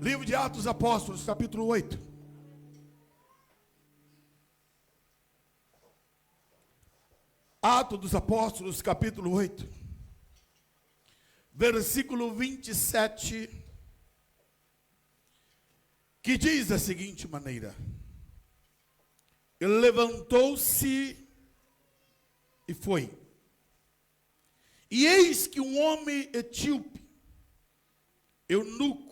Livro de Atos dos Apóstolos, capítulo 8. Atos dos Apóstolos, capítulo 8. Versículo 27. Que diz da seguinte maneira: ele levantou-se e foi. E eis que um homem etíope, eunuco,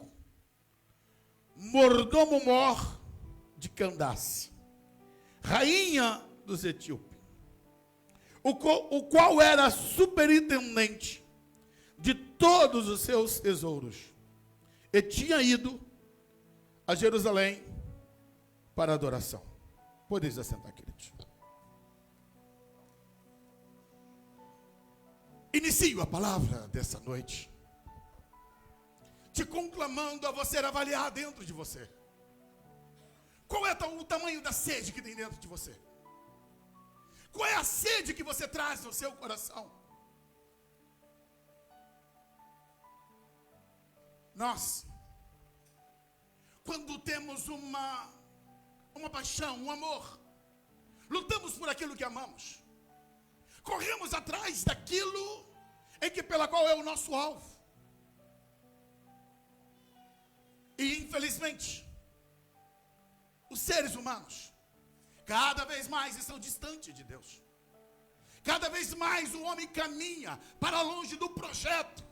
mordomo-mor de Candace, rainha dos etíopes, o qual era superintendente de todos os seus tesouros, e tinha ido a Jerusalém para adoração. Podeis assentar, queridos. Inicio a palavra dessa noite te conclamando a você avaliar dentro de você. Qual é o tamanho da sede que tem dentro de você? Qual é a sede que você traz no seu coração? Nós, quando temos uma paixão, um amor, lutamos por aquilo que amamos, corremos atrás daquilo pela qual é o nosso alvo. E infelizmente, os seres humanos cada vez mais estão distantes de Deus. Cada vez mais o homem caminha para longe do projeto.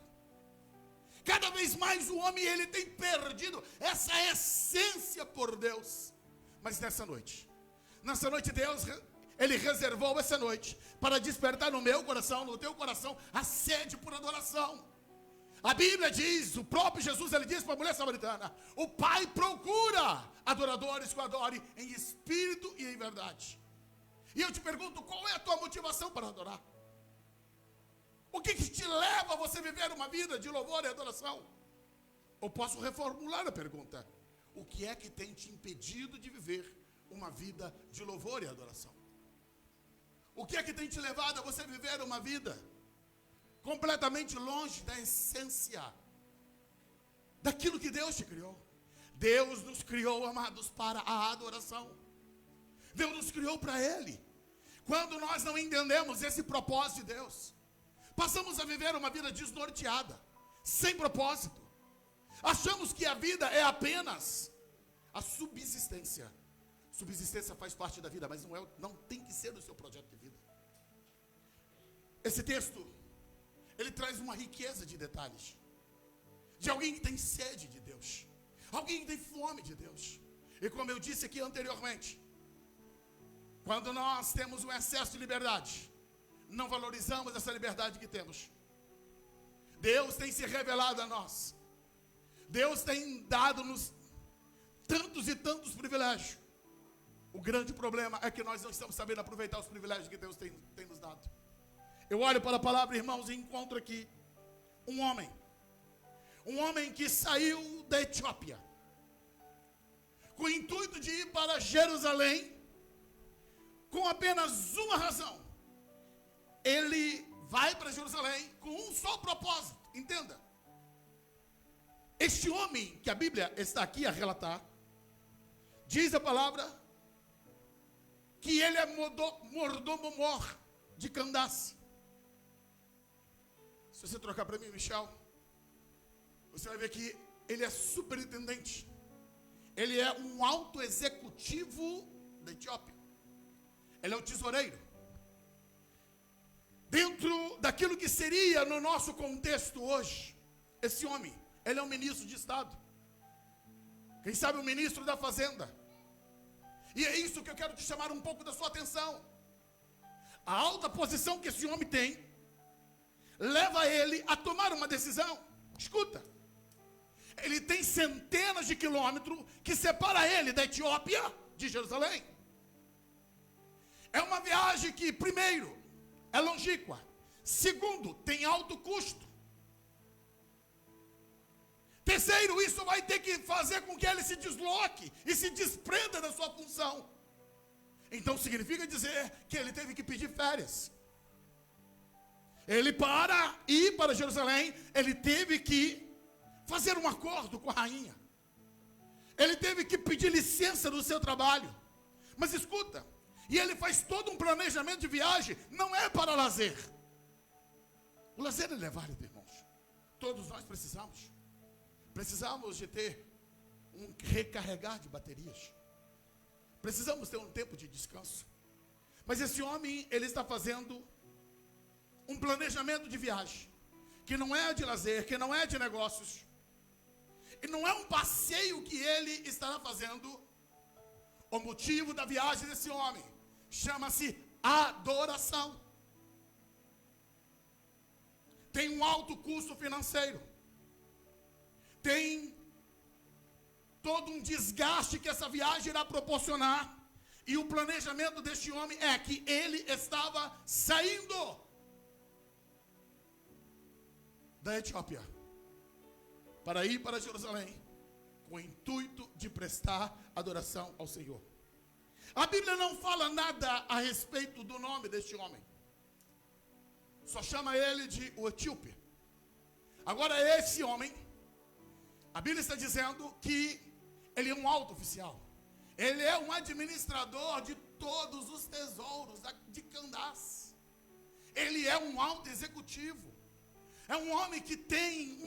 Cada vez mais o homem ele tem perdido essa essência por Deus. Mas nessa noite Deus, ele reservou essa noite para despertar no meu coração, no teu coração, a sede por adoração. A Bíblia diz, o próprio Jesus, ele diz para a mulher samaritana: o Pai procura adoradores que o adorem em espírito e em verdade. E eu te pergunto, qual é a tua motivação para adorar? O que te leva a você viver uma vida de louvor e adoração? Ou posso reformular a pergunta: o que é que tem te impedido de viver uma vida de louvor e adoração? O que é que tem te levado a você viver uma vida completamente longe da essência daquilo que Deus te criou? Deus nos criou, amados, para a adoração. Deus nos criou para Ele. Quando nós não entendemos esse propósito de Deus, passamos a viver uma vida desnorteada, sem propósito. Achamos que a vida é apenas a subsistência. Subsistência faz parte da vida, mas não tem que ser o seu projeto de vida. Esse texto, ele traz uma riqueza de detalhes, de alguém que tem sede de Deus, alguém que tem fome de Deus. E como eu disse aqui anteriormente, quando nós temos um excesso de liberdade, não valorizamos essa liberdade que temos. Deus tem se revelado a nós. Deus tem dado-nos tantos e tantos privilégios. O grande problema é que nós não estamos sabendo aproveitar os privilégios que Deus tem nos dado. Eu olho para a palavra, irmãos, e encontro aqui um homem que saiu da Etiópia, com o intuito de ir para Jerusalém, com apenas uma razão. Ele vai para Jerusalém com um só propósito, entenda. Este homem que a Bíblia está aqui a relatar, diz a palavra que ele é mordomo-mor de Candace. Se você trocar para mim, Michel, você vai ver que ele é superintendente. Ele é um alto executivo da Etiópia. Ele é o tesoureiro. Dentro daquilo que seria no nosso contexto hoje, esse homem, ele é um ministro de Estado. Quem sabe o ministro da Fazenda. E é isso que eu quero te chamar um pouco da sua atenção. A alta posição que esse homem tem leva ele a tomar uma decisão. Escuta, ele tem centenas de quilômetros que separa ele da Etiópia de Jerusalém. É uma viagem que, primeiro, é longínqua. Segundo, tem alto custo. Terceiro, isso vai ter que fazer com que ele se desloque e se desprenda da sua função. Então significa dizer que ele teve que pedir férias. Ele, para ir para Jerusalém, ele teve que fazer um acordo com a rainha. Ele teve que pedir licença do seu trabalho. Mas escuta, e ele faz todo um planejamento de viagem, não é para lazer. O lazer ele é válido, irmãos. Todos nós precisamos. Precisamos de ter um recarregar de baterias. Precisamos ter um tempo de descanso. Mas esse homem, ele está fazendo um planejamento de viagem, que não é de lazer, que não é de negócios. E não é um passeio que ele estará fazendo. O motivo da viagem desse homem chama-se adoração. Tem um alto custo financeiro. Tem todo um desgaste que essa viagem irá proporcionar. E o planejamento deste homem é que ele estava saindo da Etiópia para ir para Jerusalém, com o intuito de prestar adoração ao Senhor. A Bíblia não fala nada a respeito do nome deste homem. Só chama ele de o etíope. Agora esse homem, a Bíblia está dizendo que ele é um alto oficial. Ele é um administrador de todos os tesouros de Candás. Ele é um alto executivo. É um homem que tem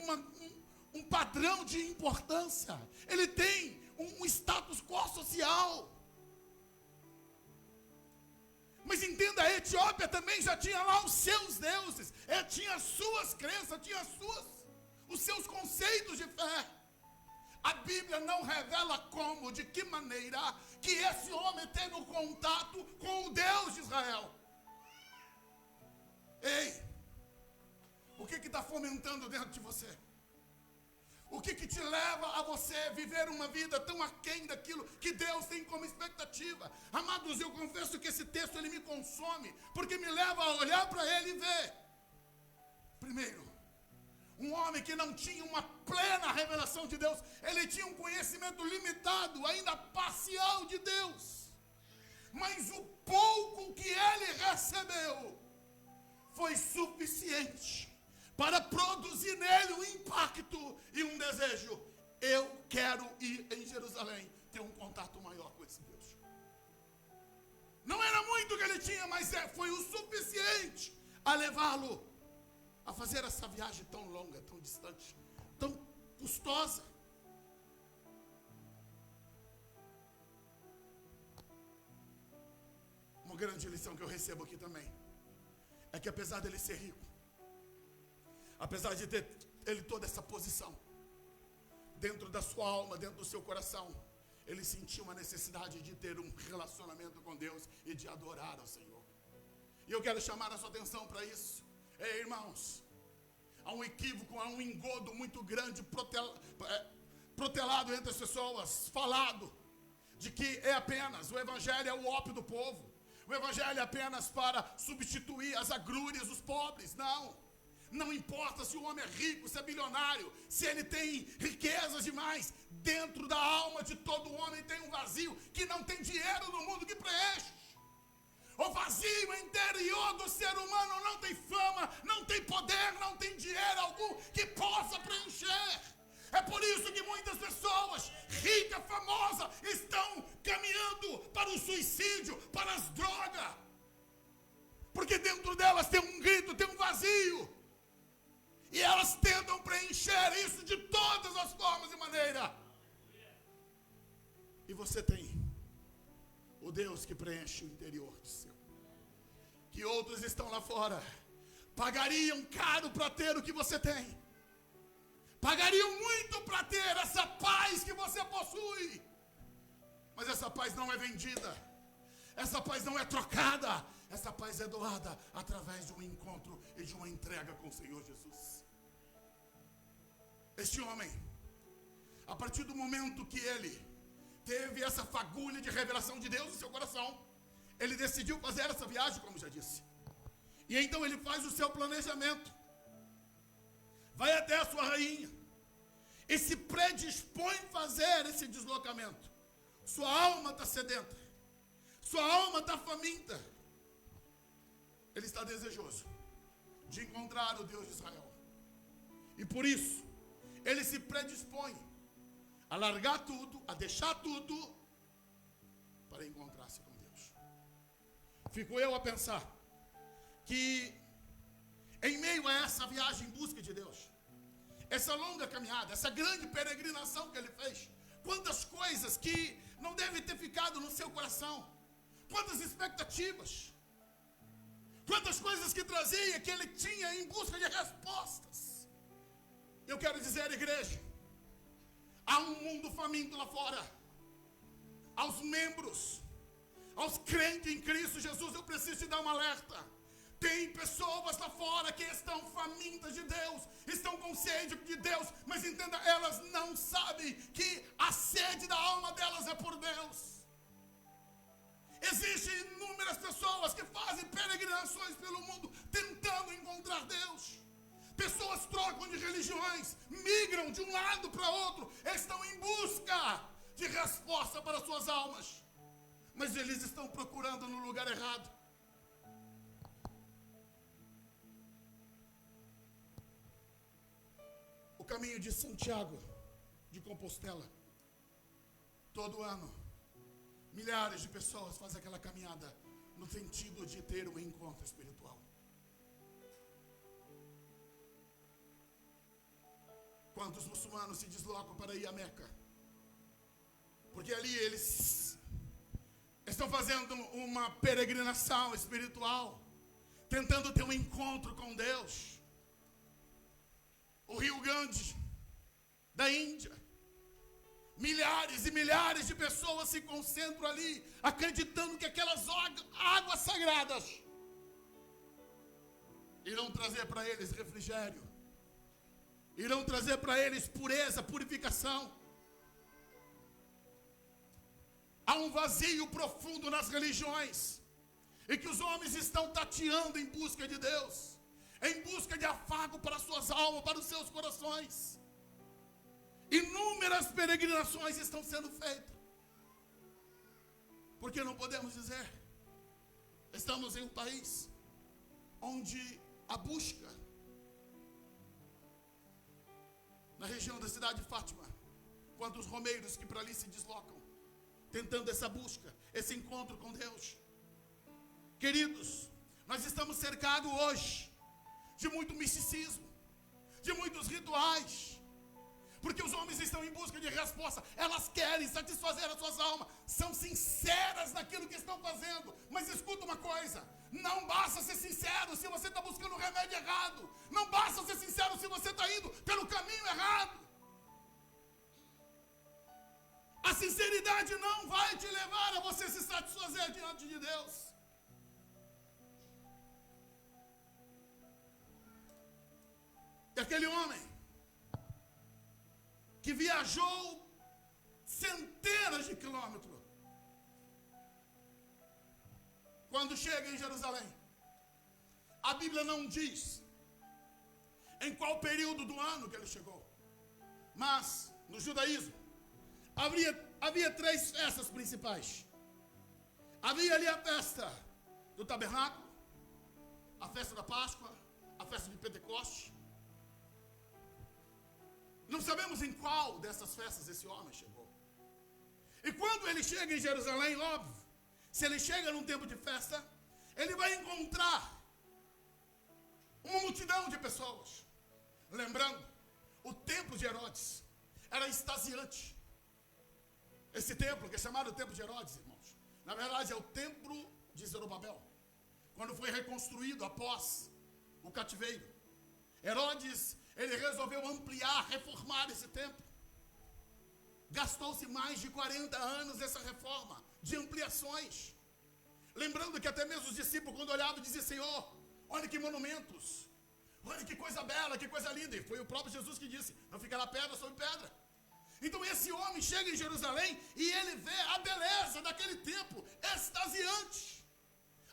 um padrão de importância. Ele tem um status quo social. Mas entenda, a Etiópia também já tinha lá os seus deuses. Ele tinha as suas crenças, tinha os seus conceitos de fé. A Bíblia não revela como, de que maneira que esse homem teve um contato com o Deus de Israel. Ei, o que está fomentando dentro de você? O que te leva a você viver uma vida tão aquém daquilo que Deus tem como expectativa? Amados, eu confesso que esse texto ele me consome, porque me leva a olhar para ele e ver. Primeiro, um homem que não tinha uma plena revelação de Deus, ele tinha um conhecimento limitado, ainda parcial de Deus. Mas o pouco que ele recebeu foi suficiente para produzir nele um impacto e um desejo. Eu quero ir em Jerusalém, ter um contato maior com esse Deus. Não era muito que ele tinha, mas foi o suficiente a levá-lo a fazer essa viagem tão longa, tão distante, tão custosa. Uma grande lição que eu recebo aqui também é que apesar dele ser rico, apesar de ter ele toda essa posição, dentro da sua alma, dentro do seu coração, ele sentiu uma necessidade de ter um relacionamento com Deus e de adorar ao Senhor. E eu quero chamar a sua atenção para isso. Ei, irmãos, há um equívoco, há um engodo muito grande protelado entre as pessoas, falado de que é apenas, o evangelho é o ópio do povo, o evangelho é apenas para substituir as agrúrias dos pobres. Não importa se o homem é rico, se é bilionário, se ele tem riquezas demais, dentro da alma de todo homem tem um vazio que não tem dinheiro no mundo que preenche. O vazio interior do ser humano não tem fama, não tem poder, não tem dinheiro algum que possa preencher. É por isso que muitas pessoas, ricas, famosas, estão caminhando para o suicídio, para as drogas. Porque dentro delas tem um grito, tem um vazio. E elas tentam preencher isso de todas as formas e maneiras. E você tem o Deus que preenche o interior do seu. Que outros estão lá fora, pagariam caro para ter o que você tem. Pagariam muito para ter essa paz que você possui. Mas essa paz não é vendida. Essa paz não é trocada. Essa paz é doada através de um encontro e de uma entrega com o Senhor Jesus. Este homem, a partir do momento que ele teve essa fagulha de revelação de Deus no seu coração, ele decidiu fazer essa viagem, como já disse. E então ele faz o seu planejamento. Vai até a sua rainha e se predispõe a fazer esse deslocamento. Sua alma está sedenta. Sua alma está faminta. Ele está desejoso de encontrar o Deus de Israel. E por isso, ele se predispõe a largar tudo, a deixar tudo, para encontrar-se com Deus. Fico eu a pensar que, em meio a essa viagem em busca de Deus, essa longa caminhada, essa grande peregrinação que ele fez, quantas coisas que não devem ter ficado no seu coração, quantas expectativas, quantas coisas que trazia, que ele tinha em busca de respostas. Eu quero dizer, igreja, há um mundo faminto lá fora. Aos membros, aos crentes em Cristo Jesus, eu preciso te dar um alerta. Tem pessoas lá fora que estão famintas de Deus, estão com sede de Deus, mas entenda, elas não sabem que a sede da alma delas é por Deus. Existem inúmeras pessoas que fazem peregrinações pelo mundo tentando encontrar Deus. Pessoas trocam de religiões, migram de um lado para outro, estão em busca de resposta para suas almas, mas eles estão procurando no lugar errado. O caminho de Santiago de Compostela, todo ano, milhares de pessoas fazem aquela caminhada no sentido de ter um encontro espiritual. Quantos muçulmanos se deslocam para ir a Meca? Porque ali eles estão fazendo uma peregrinação espiritual, tentando ter um encontro com Deus. O Rio Gandhi, da Índia, milhares e milhares de pessoas se concentram ali, acreditando que aquelas águas sagradas irão trazer para eles refrigério, irão trazer para eles pureza, purificação. Há um vazio profundo nas religiões, e que os homens estão tateando em busca de Deus, em busca de afago para suas almas, para os seus corações. Inúmeras peregrinações estão sendo feitas, porque não podemos dizer, estamos em um país onde a busca, na região da cidade de Fátima, quantos romeiros que para ali se deslocam, tentando essa busca, esse encontro com Deus. Queridos, nós estamos cercados hoje de muito misticismo, de muitos rituais, porque os homens estão em busca de resposta. Elas querem satisfazer as suas almas, são sinceras naquilo que estão fazendo. Mas escuta uma coisa, não basta ser sincero se você está buscando o remédio errado, não basta ser sincero se você está indo pelo caminho errado. A sinceridade não vai te levar a você se satisfazer diante de Deus. E aquele homem que viajou centenas de quilômetros, quando chega em Jerusalém, a Bíblia não diz em qual período do ano que ele chegou, mas no judaísmo havia 3 festas principais. Havia ali a festa do tabernáculo, a festa da Páscoa, a festa de Pentecostes. Não sabemos em qual dessas festas esse homem chegou. E quando ele chega em Jerusalém, óbvio, se ele chega num tempo de festa, ele vai encontrar uma multidão de pessoas. Lembrando, o templo de Herodes era extasiante. Esse templo, que é chamado Templo de Herodes, irmãos, na verdade é o Templo de Zorobabel, quando foi reconstruído após o cativeiro. Herodes, ele resolveu ampliar, reformar esse templo. Gastou-se mais de 40 anos nessa reforma, de ampliações. Lembrando que até mesmo os discípulos, quando olhavam, diziam: Senhor, olha que monumentos, olha que coisa bela, que coisa linda. E foi o próprio Jesus que disse: não ficará pedra sobre pedra. Então esse homem chega em Jerusalém e ele vê a beleza daquele templo extasiante.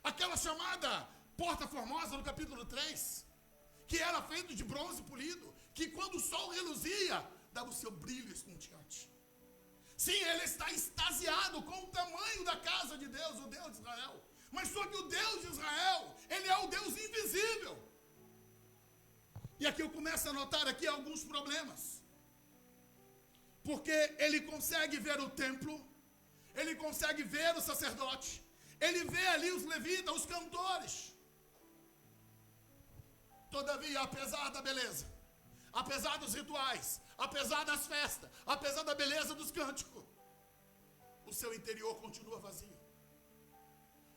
Aquela chamada Porta Formosa, no capítulo 3, que era feito de bronze polido, que quando o sol reluzia, dava o seu brilho estonteante. Sim, ele está extasiado com o tamanho da casa de Deus, o Deus de Israel. Mas só que o Deus de Israel, ele é o Deus invisível. E aqui eu começo a notar aqui alguns problemas. Porque ele consegue ver o templo, ele consegue ver o sacerdote, ele vê ali os levitas, os cantores. Todavia, apesar da beleza, apesar dos rituais, apesar das festas, apesar da beleza dos cânticos, o seu interior continua vazio.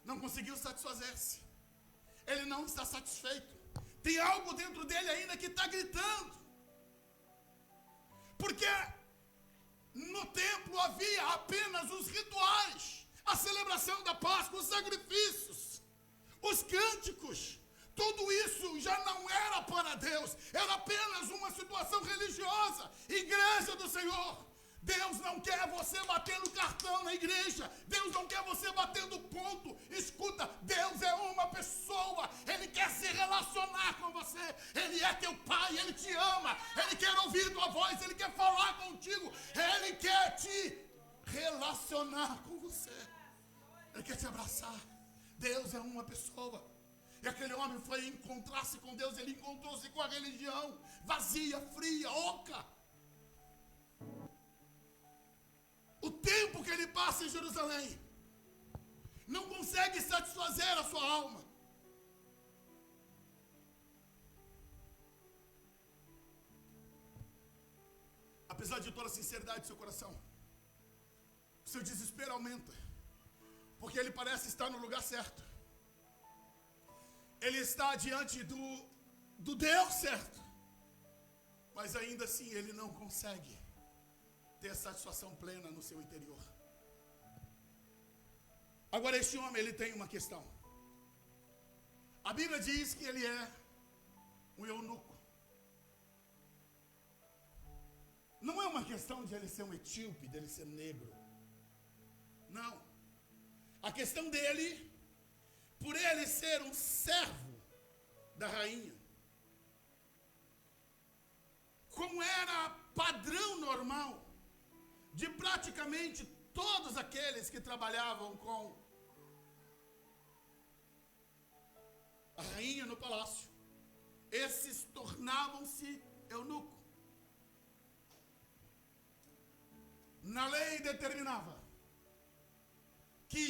Não conseguiu satisfazer-se. Ele não está satisfeito. Tem algo dentro dele ainda que está gritando. Porque no templo havia apenas os rituais, a celebração da Páscoa, os sacrifícios, os cânticos. Tudo isso já não era para Deus, era apenas uma situação religiosa. Igreja do Senhor, Deus não quer você batendo cartão na igreja, Deus não quer você batendo ponto. Escuta, Deus é uma pessoa, Ele quer se relacionar com você, Ele é teu Pai, Ele te ama, Ele quer ouvir tua voz, Ele quer falar contigo, Ele quer te relacionar com você, Ele quer te abraçar. Deus é uma pessoa. E aquele homem foi encontrar-se com Deus, ele encontrou-se com a religião vazia, fria, oca. O tempo que ele passa em Jerusalém não consegue satisfazer a sua alma. Apesar de toda a sinceridade do seu coração, o seu desespero aumenta, porque ele parece estar no lugar certo. Ele está diante do Deus certo, mas ainda assim ele não consegue ter satisfação plena no seu interior. Agora este homem, ele tem uma questão. A Bíblia diz que ele é um eunuco. Não é uma questão de ele ser um etíope, dele ser negro. Não. A questão dele, por ele ser um servo da rainha, como era padrão normal de praticamente todos aqueles que trabalhavam com a rainha no palácio, esses tornavam-se eunucos. Na lei determinava que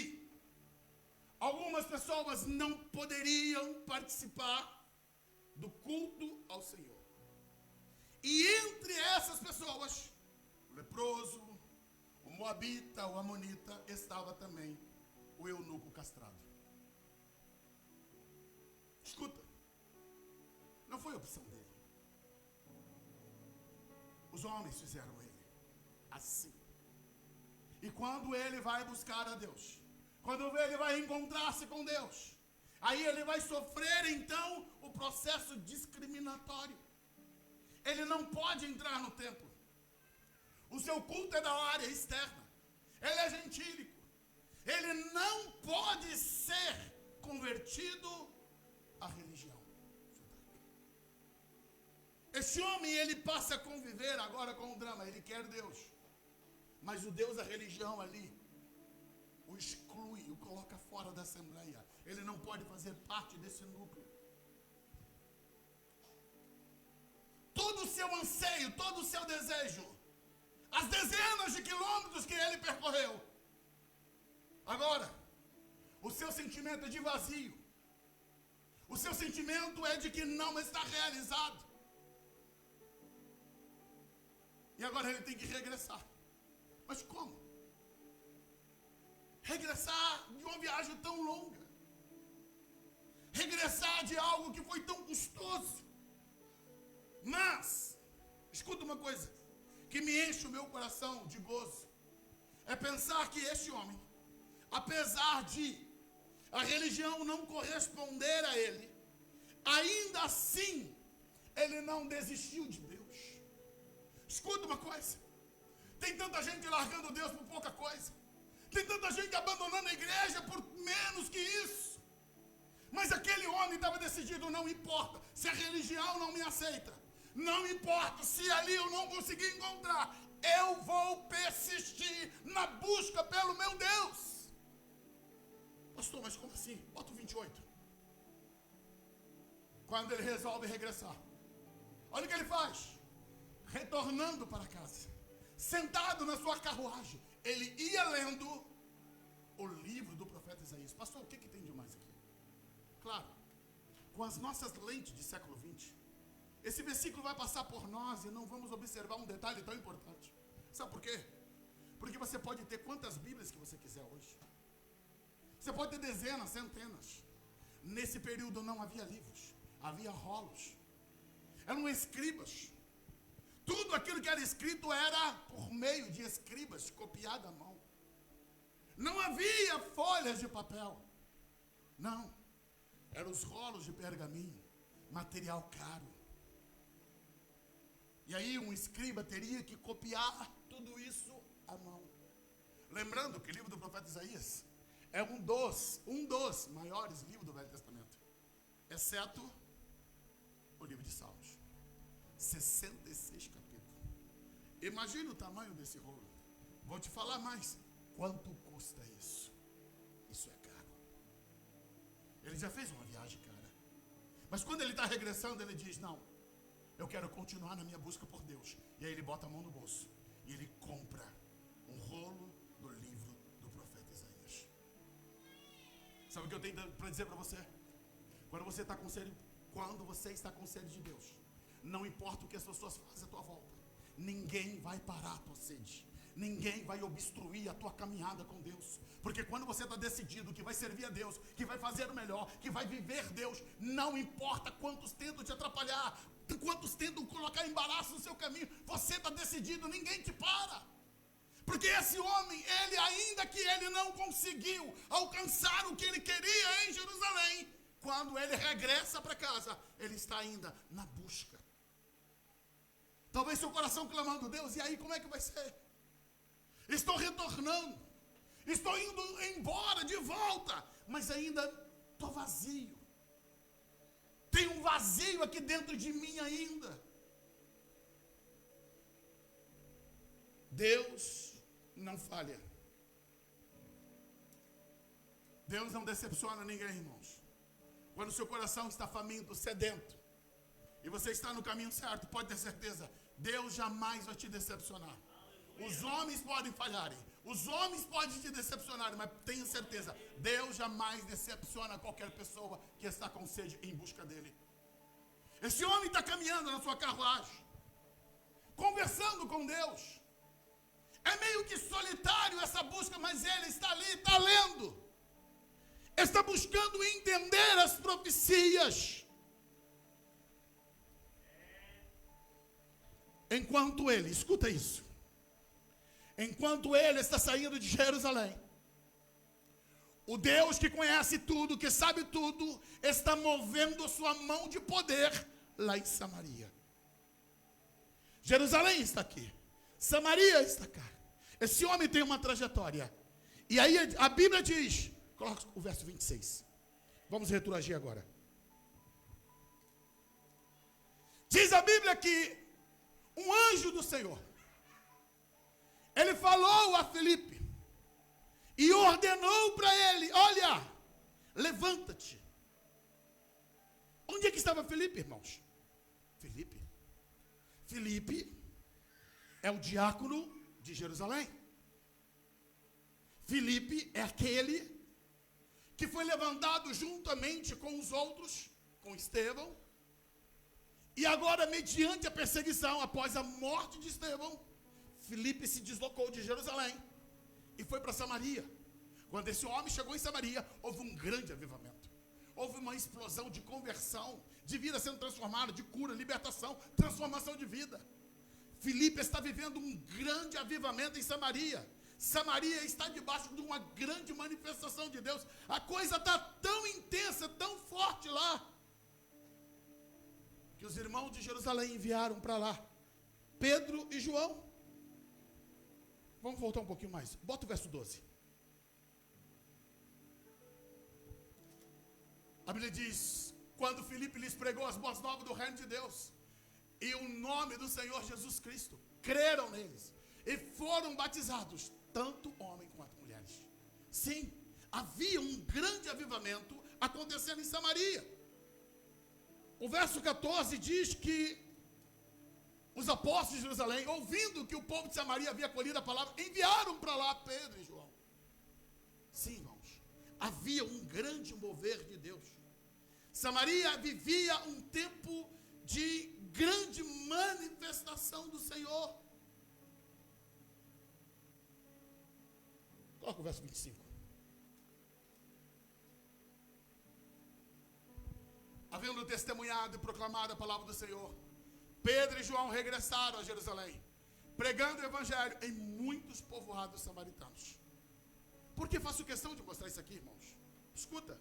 algumas pessoas não poderiam participar do culto ao Senhor. E entre essas pessoas, o leproso, o moabita, o amonita, estava também o eunuco castrado. Escuta, não foi opção dele. Os homens fizeram ele assim. E quando ele vai buscar a Deus, quando ele vai encontrar-se com Deus, aí ele vai sofrer então o processo discriminatório. Ele não pode entrar no templo. O seu culto é da área externa. Ele é gentílico. Ele não pode ser convertido à religião judaica. Esse homem, ele passa a conviver agora com o drama. Ele quer Deus, mas o Deus da religião ali o exclui, o coloca fora da assembleia. Ele não pode fazer parte desse núcleo. Todo o seu anseio, todo o seu desejo, as dezenas de quilômetros que ele percorreu, agora, o seu sentimento é de vazio. O seu sentimento é de que não está realizado. E agora ele tem que regressar. Mas como? Regressar de uma viagem tão longa. Regressar de algo que foi tão custoso. Mas, escuta uma coisa que me enche o meu coração de gozo. É pensar que este homem, apesar de a religião não corresponder a ele, ainda assim, ele não desistiu de Deus. Escuta uma coisa. Tem tanta gente largando Deus por pouca coisa. Tem tanta gente abandonando a igreja por menos que isso. Mas aquele homem estava decidido, não importa se a religião não me aceita. Não importa se ali eu não conseguir encontrar. Eu vou persistir na busca pelo meu Deus. Pastor, mas como assim? Bota o 28. Quando ele resolve regressar, olha o que ele faz. Retornando para casa, sentado na sua carruagem, ele ia lendo o livro do profeta Isaías. Pastor, o que tem de mais aqui? Claro, com as nossas lentes de século XX, esse versículo vai passar por nós e não vamos observar um detalhe tão importante. Sabe por quê? Porque você pode ter quantas Bíblias que você quiser hoje. Você pode ter dezenas, centenas. Nesse período não havia livros, havia rolos. Eram escribas. Tudo aquilo que era escrito era por meio de escribas, copiado à mão. Não havia folhas de papel. Não. Eram os rolos de pergaminho, material caro. E aí um escriba teria que copiar tudo isso à mão. Lembrando que o livro do profeta Isaías é um dos maiores livros do Velho Testamento, exceto o livro de Salmos. 66 capítulos. Imagine o tamanho desse rolo. Vou te falar mais. Quanto custa isso? Isso é caro. Ele já fez uma viagem cara. Mas quando ele está regressando, ele diz, não, eu quero continuar na minha busca por Deus. E aí ele bota a mão no bolso e ele compra um rolo do livro do profeta Isaías. Sabe o que eu tenho para dizer para você? Quando você está com sede de Deus, não importa o que as pessoas fazem à tua volta, ninguém vai parar a tua sede. Ninguém vai obstruir a tua caminhada com Deus. Porque quando você está decidido que vai servir a Deus, que vai fazer o melhor, que vai viver Deus, não importa quantos tentam te atrapalhar, quantos tentam colocar embaraço no seu caminho, você está decidido, ninguém te para. Porque esse homem, ainda que ele não conseguiu alcançar o que ele queria em Jerusalém, quando ele regressa para casa, ele está ainda na busca. Talvez seu coração clamando, Deus, e aí como é que vai ser? Estou retornando, estou indo embora de volta, mas ainda estou vazio. Tem um vazio aqui dentro de mim ainda. Deus não falha. Deus não decepciona ninguém, irmãos. Quando o seu coração está faminto, sedento, e você está no caminho certo, pode ter certeza, Deus jamais vai te decepcionar. Os homens podem falharem, os homens podem te decepcionar, mas tenha certeza, Deus jamais decepciona qualquer pessoa que está com sede em busca dele. Esse homem está caminhando na sua carruagem, conversando com Deus. É meio que solitário essa busca, mas ele está ali, está lendo. Está buscando entender as profecias. Enquanto ele, escuta isso. Enquanto ele está saindo de Jerusalém, o Deus que conhece tudo, que sabe tudo, está movendo sua mão de poder lá em Samaria. Jerusalém está aqui, Samaria está cá. Esse homem tem uma trajetória. E aí a Bíblia diz, coloca o verso 26. Vamos retroagir agora. Diz a Bíblia que um anjo do Senhor, ele falou a Filipe e ordenou para ele, olha, levanta-te. Onde é que estava Filipe, irmãos? Filipe é o diácono de Jerusalém. Filipe é aquele que foi levantado juntamente com os outros, com Estevão, e agora, mediante a perseguição, após a morte de Estevão, Filipe se deslocou de Jerusalém e foi para Samaria. Quando esse homem chegou em Samaria, houve um grande avivamento. Houve uma explosão de conversão, de vida sendo transformada, de cura, libertação, transformação de vida. Filipe está vivendo um grande avivamento em Samaria. Samaria está debaixo de uma grande manifestação de Deus. A coisa está tão intensa, tão forte lá, que os irmãos de Jerusalém enviaram para lá Pedro e João. Vamos voltar um pouquinho mais. Bota o verso 12. A Bíblia diz, quando Filipe lhes pregou as boas novas do reino de Deus e o nome do Senhor Jesus Cristo, creram neles e foram batizados, tanto homens quanto mulheres. Sim, havia um grande avivamento acontecendo em Samaria. O verso 14 diz que os apóstolos de Jerusalém, ouvindo que o povo de Samaria havia acolhido a palavra, enviaram para lá Pedro e João. Sim, irmãos, havia um grande mover de Deus. Samaria vivia um tempo de grande manifestação do Senhor. Coloca o verso 25. Havendo testemunhado e proclamado a palavra do Senhor, Pedro e João regressaram a Jerusalém, pregando o evangelho em muitos povoados samaritanos. Por que faço questão de mostrar isso aqui, irmãos? Escuta.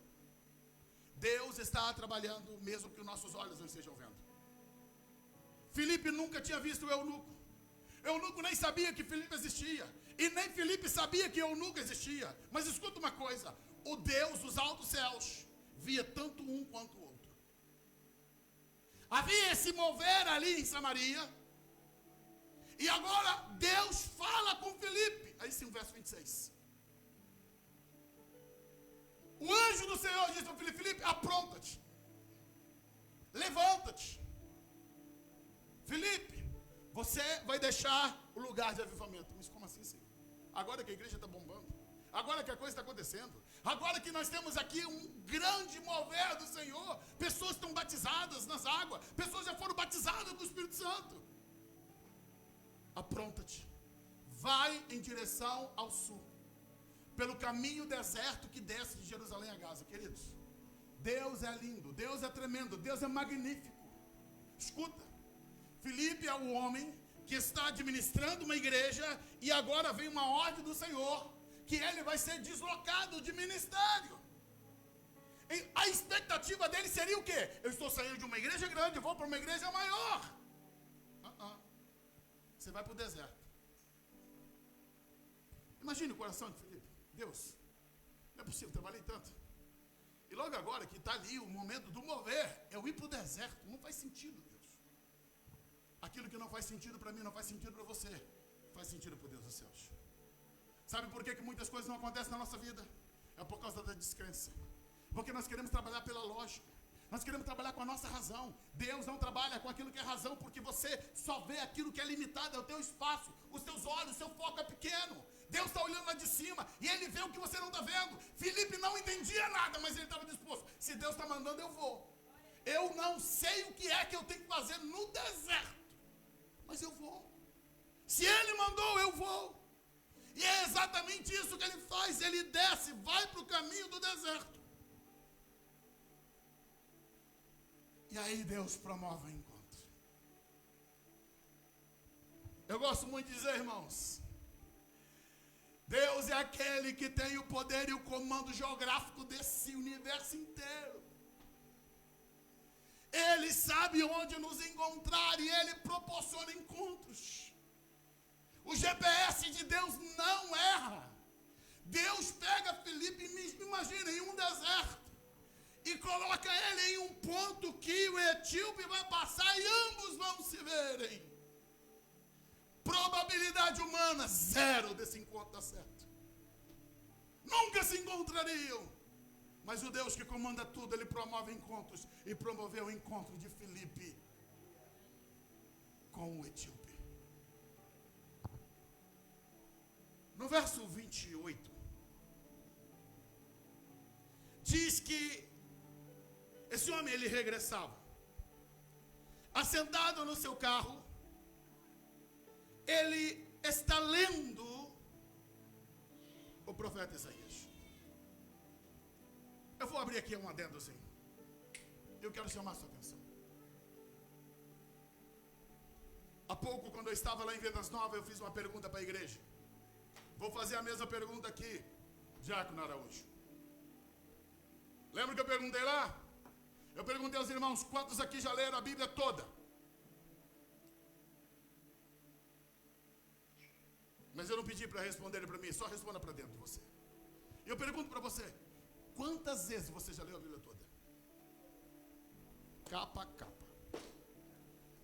Deus está trabalhando mesmo que os nossos olhos não estejam vendo. Filipe nunca tinha visto o eunuco. Eunuco nem sabia que Filipe existia. E nem Filipe sabia que eunuco existia. Mas escuta uma coisa. O Deus dos altos céus via tanto um quanto o outro. Havia esse mover ali em Samaria. E agora Deus fala com Filipe. Aí sim o verso 26. O anjo do Senhor disse para Filipe: Filipe, apronta-te. Levanta-te. Filipe, você vai deixar o lugar de avivamento. Mas como assim, Senhor? Agora que a igreja está bombando. Agora que a coisa está acontecendo. Agora que nós temos aqui um grande mover do Senhor. Pessoas estão batizadas nas águas. Pessoas já foram batizadas do Espírito Santo. Apronta-te. Vai em direção ao sul. Pelo caminho deserto que desce de Jerusalém a Gaza. Queridos, Deus é lindo, Deus é tremendo, Deus é magnífico. Escuta, Filipe é o homem que está administrando uma igreja e agora vem uma ordem do Senhor que ele vai ser deslocado de ministério. E a expectativa dele seria o quê? Eu estou saindo de uma igreja grande, vou para uma igreja maior. Você vai para o deserto. Imagine o coração de Filipe. Deus, não é possível, trabalhei tanto. E logo agora que está ali o momento do mover, eu ir para o deserto. Não faz sentido, Deus. Aquilo que não faz sentido para mim, não faz sentido para você. Faz sentido para Deus dos céus. Sabe por que muitas coisas não acontecem na nossa vida? É por causa da descrença. Porque nós queremos trabalhar pela lógica. Nós queremos trabalhar com a nossa razão. Deus não trabalha com aquilo que é razão, porque você só vê aquilo que é limitado, é o teu espaço, os teus olhos, o seu foco é pequeno. Deus está olhando lá de cima e ele vê o que você não está vendo. Filipe não entendia nada, mas ele estava disposto. Se Deus está mandando, eu vou. Eu não sei o que é que eu tenho que fazer no deserto, mas eu vou. Se ele mandou, eu vou. E é exatamente isso que ele faz. Ele desce, vai para o caminho do deserto. E aí Deus promove o encontro. Eu gosto muito de dizer, irmãos, Deus é aquele que tem o poder e o comando geográfico desse universo inteiro. Ele sabe onde nos encontrar e ele proporciona encontros. O GPS de Deus não erra. Deus pega Filipe, imagina, em um deserto e coloca ele em um ponto que o etíope vai passar e ambos vão se verem. Probabilidade humana, zero desse encontro dar certo. Nunca se encontrariam. Mas o Deus que comanda tudo, ele promove encontros. E promoveu o encontro de Filipe com o etíope. No verso 28, diz que esse homem, ele regressava. Assentado no seu carro, ele está lendo o profeta Isaías. Eu vou abrir aqui um adendozinho. Eu quero chamar a sua atenção. Há pouco, quando eu estava lá em Vendas Novas, eu fiz uma pergunta para a igreja. Vou fazer a mesma pergunta aqui, Diácono Araújo. Lembra que eu perguntei lá? Eu perguntei aos irmãos, quantos aqui já leram a Bíblia toda? Mas eu não pedi para responderem para mim, só responda para dentro de você. E eu pergunto para você, quantas vezes você já leu a Bíblia toda? Capa a capa.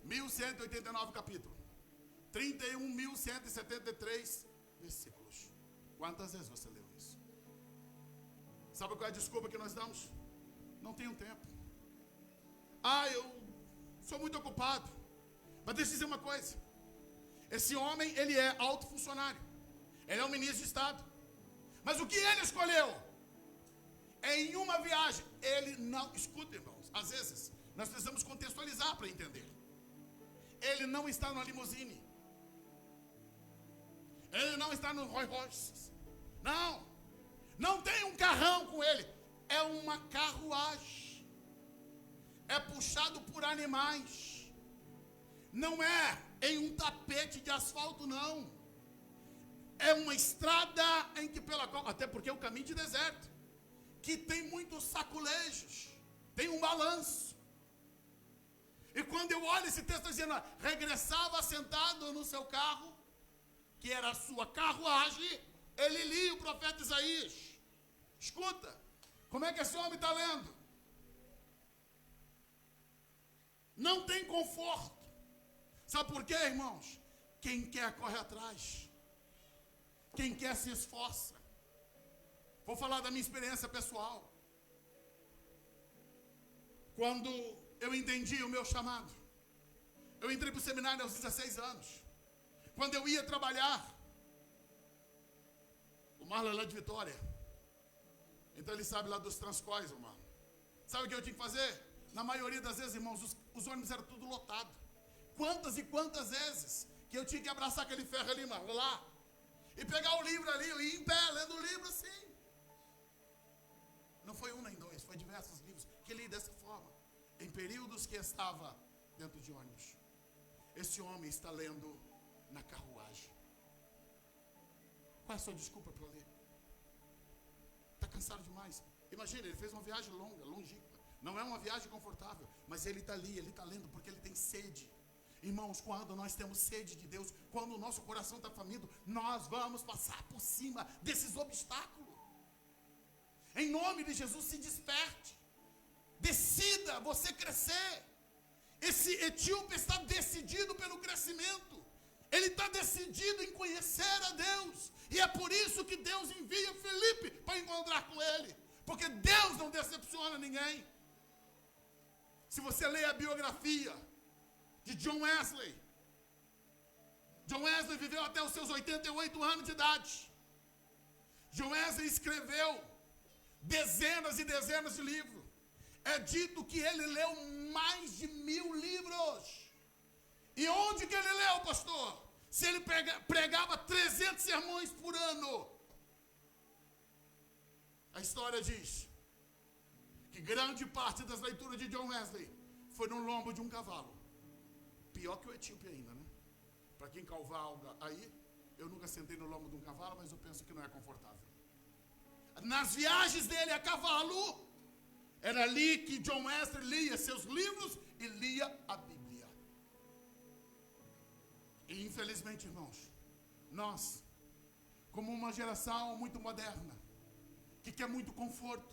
1189 capítulos. 31.173 versículos. Quantas vezes você leu isso? Sabe qual é a desculpa que nós damos? Não tenho tempo. Eu sou muito ocupado. Mas deixa eu dizer uma coisa. Esse homem, ele é alto funcionário. Ele é um ministro de Estado. Mas o que ele escolheu? É em uma viagem. Ele não... Escuta, irmãos. Às vezes, nós precisamos contextualizar para entender. Ele não está numa limusine. Ele não está no Rolls Royce. Não. Não tem um carrão com ele. É uma carruagem. É puxado por animais. Não é em um tapete de asfalto, não. É uma estrada em que pela qual... Até porque é um caminho de deserto. Que tem muitos saculejos. Tem um balanço. E quando eu olho esse texto dizendo, regressava sentado no seu carro, que era a sua carruagem, ele lia o profeta Isaías. Escuta, como é que esse homem está lendo? Não tem conforto. Sabe por quê, irmãos? Quem quer corre atrás. Quem quer se esforça. Vou falar da minha experiência pessoal. Quando eu entendi o meu chamado, eu entrei para o seminário aos 16 anos. Quando eu ia trabalhar, o Marlon é lá de Vitória. Então ele sabe lá dos Transcóis, o Marlon. Sabe o que eu tinha que fazer? Na maioria das vezes, irmãos, os ônibus eram tudo lotado. Quantas e quantas vezes que eu tinha que abraçar aquele ferro ali, Marlon, lá. E pegar o livro ali, eu ia em pé, lendo o livro assim. Não foi um nem dois, foi diversos livros que li dessa forma. Em períodos que estava dentro de ônibus. Esse homem está lendo na carruagem. Qual é a sua desculpa para ler? Está cansado demais. Imagina, ele fez uma viagem longa, longínqua. Não é uma viagem confortável, mas ele está ali, ele está lendo porque ele tem sede. Irmãos, quando nós temos sede de Deus, quando o nosso coração está faminto, nós vamos passar por cima desses obstáculos. Em nome de Jesus, se desperte. Decida você crescer. Esse etíope está decidido pelo crescimento. Ele está decidido em conhecer a Deus. E é por isso que Deus envia Filipe para encontrar com ele. Porque Deus não decepciona ninguém. Se você ler a biografia de John Wesley. John Wesley viveu até os seus 88 anos de idade. John Wesley escreveu dezenas e dezenas de livros. É dito que ele leu mais de 1000 livros. E onde que ele leu, pastor? Se ele pregava 300 sermões por ano. A história diz que grande parte das leituras de John Wesley foi no lombo de um cavalo. Pior que o etíope ainda, né? Para quem cavalga aí, eu nunca sentei no lombo de um cavalo, mas eu penso que não é confortável. Nas viagens dele a cavalo, era ali que John Wesley lia seus livros e lia a Bíblia. E infelizmente, irmãos, nós, como uma geração muito moderna, que quer muito conforto,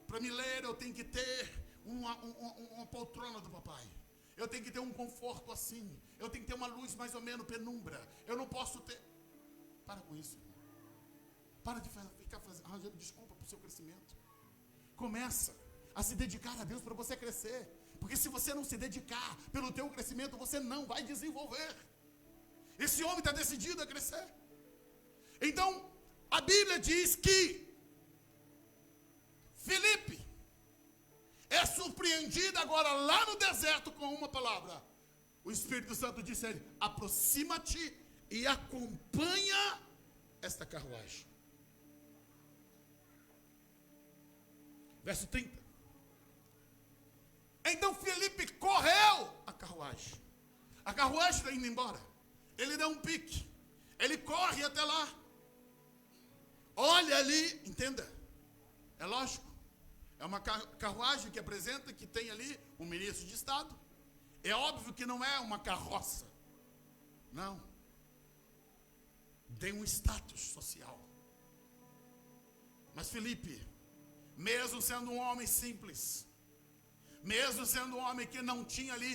para me ler eu tenho que ter uma poltrona do papai. Eu tenho que ter um conforto assim. Eu tenho que ter uma luz mais ou menos penumbra. Eu não posso ter... Para com isso, irmão. Para de ficar arranjando desculpa para o seu crescimento. Começa a se dedicar a Deus para você crescer. Porque se você não se dedicar pelo teu crescimento, você não vai desenvolver. Esse homem está decidido a crescer. Então, a Bíblia diz que Filipe é surpreendido agora lá no deserto com uma palavra. O Espírito Santo disse a ele: aproxima-te e acompanha esta carruagem. Verso 30. Então Filipe correu a carruagem. A carruagem está indo embora. Ele dá um pique. Ele corre até lá. Olha ali, entenda. É lógico. É uma carruagem que apresenta que tem ali um ministro de Estado. É óbvio que não é uma carroça. Não. Tem um status social. Mas Filipe, mesmo sendo um homem simples, mesmo sendo um homem que não tinha ali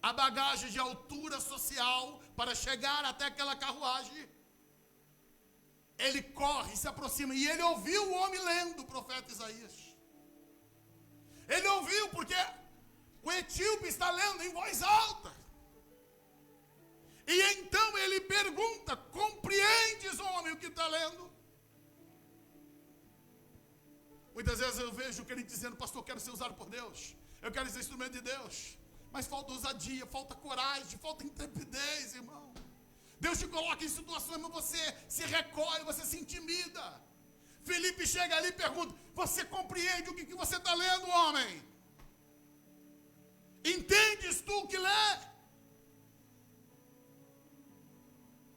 a bagagem de altura social para chegar até aquela carruagem, ele corre, se aproxima, e ele ouviu o homem lendo o profeta Isaías. Ele ouviu porque o etíope está lendo em voz alta. E então ele pergunta: compreendes, homem, o que está lendo? Muitas vezes eu vejo o crente dizendo: pastor, eu quero ser usado por Deus, eu quero ser instrumento de Deus. Mas falta ousadia, falta coragem, falta intrepidez, irmão. Deus te coloca em situações, mas você se recolhe, você se intimida. Felipe chega ali e pergunta: você compreende o que você está lendo, homem? Entendes tu o que lê?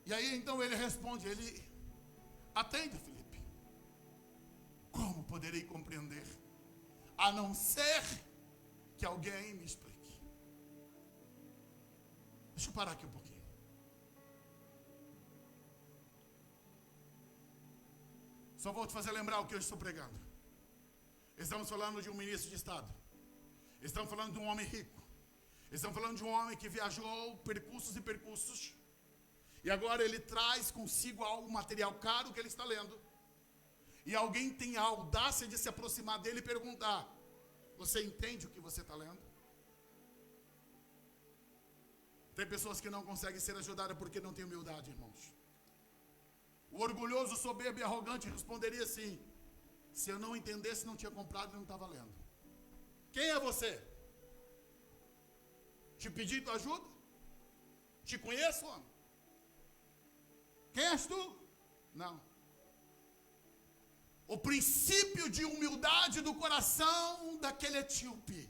E aí então ele responde, ele atende Felipe: como poderei compreender, a não ser que alguém me explique? Deixa eu parar aqui um pouquinho. Só vou te fazer lembrar o que eu estou pregando. Estamos falando de um ministro de Estado. Estamos falando de um homem rico. Estamos falando de um homem que viajou percursos e percursos. E agora ele traz consigo algo material caro que ele está lendo. E alguém tem a audácia de se aproximar dele e perguntar: você entende o que você está lendo? Tem pessoas que não conseguem ser ajudadas porque não têm humildade, irmãos. O orgulhoso, soberbo e arrogante responderia assim: se eu não entendesse, não tinha comprado e não estava lendo. Quem é você? Te pedi tua ajuda? Te conheço, homem? Quem és tu? Não. O princípio de humildade do coração daquele etíope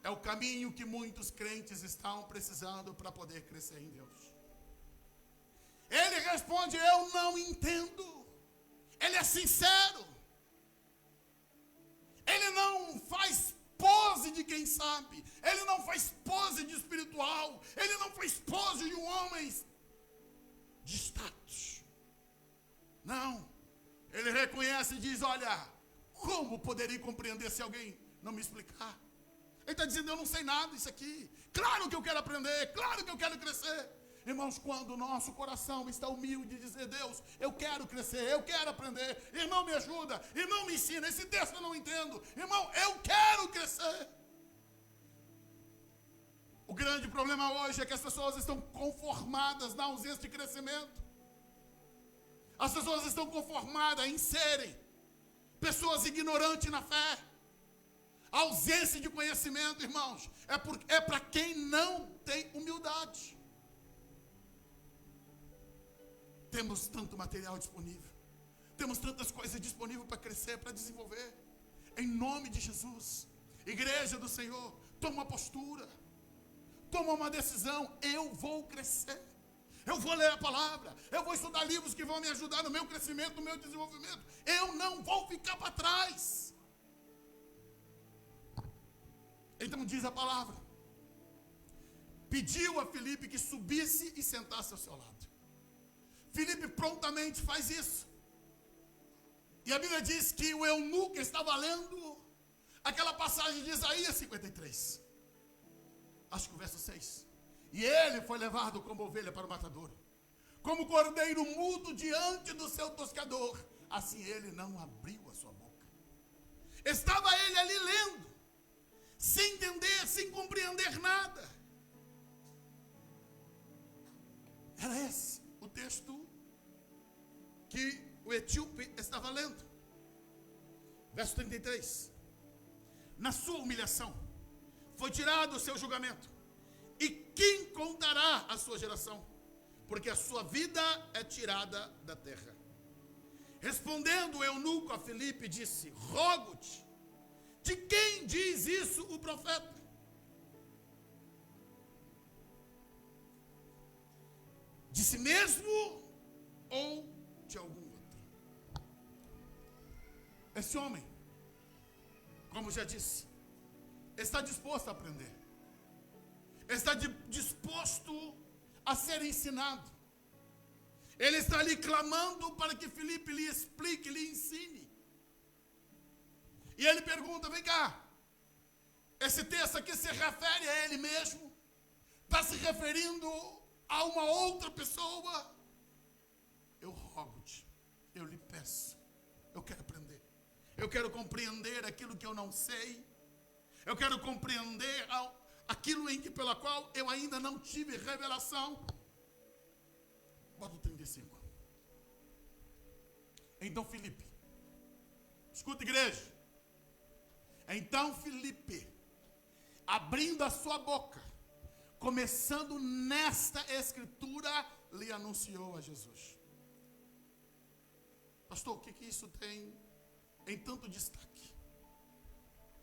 é o caminho que muitos crentes estão precisando para poder crescer em Deus. Ele responde: eu não entendo. Ele é sincero. Ele não faz pose de quem sabe. Ele não faz pose de espiritual. Ele não faz pose de um homem de status. Não. Ele reconhece e diz: olha, como poderia compreender se alguém não me explicar? Ele está dizendo: eu não sei nada disso aqui. Claro que eu quero aprender, claro que eu quero crescer. Irmãos, quando o nosso coração está humilde de dizer: Deus, eu quero crescer, eu quero aprender. Irmão, me ajuda, irmão, me ensina. Esse texto eu não entendo. Irmão, eu quero crescer. O grande problema hoje é que as pessoas estão conformadas na ausência de crescimento. As pessoas estão conformadas em serem pessoas ignorantes na fé. A ausência de conhecimento, irmãos, é para quem não tem humildade. Temos tanto material disponível. Temos tantas coisas disponíveis para crescer, para desenvolver. Em nome de Jesus, igreja do Senhor, toma uma postura. Toma uma decisão: eu vou crescer. Eu vou ler a palavra. Eu vou estudar livros que vão me ajudar no meu crescimento, no meu desenvolvimento. Eu não vou ficar para trás. Então diz a palavra: pediu a Filipe que subisse e sentasse ao seu lado. Filipe prontamente faz isso. E a Bíblia diz que o eunuco estava lendo aquela passagem de Isaías 53. Acho que o verso 6. E ele foi levado como ovelha para o matadouro, como cordeiro mudo diante do seu toscador, assim ele não abriu a sua boca. Estava ele ali lendo, sem entender, sem compreender nada. Era esse o texto que o etíope estava lendo. Verso 33. Na sua humilhação foi tirado o seu julgamento. E quem contará a sua geração? Porque a sua vida é tirada da terra. Respondendo o eunuco a Filipe, disse: rogo-te, de quem diz isso o profeta? De si mesmo ou de algum outro? Esse homem, como já disse, está disposto a aprender. Está disposto a ser ensinado. Ele está ali clamando para que Filipe lhe explique, lhe ensine. E ele pergunta: vem cá, esse texto aqui se refere a ele mesmo? Está se referindo a uma outra pessoa? Eu rogo-te, eu lhe peço, eu quero aprender. Eu quero compreender aquilo que eu não sei. Eu quero compreender aquilo pela qual eu ainda não tive revelação. Bota o 35. Então Filipe, escuta, igreja. Então Filipe, abrindo a sua boca, começando nesta escritura, lhe anunciou a Jesus. Pastor, o que isso tem em tanto destaque?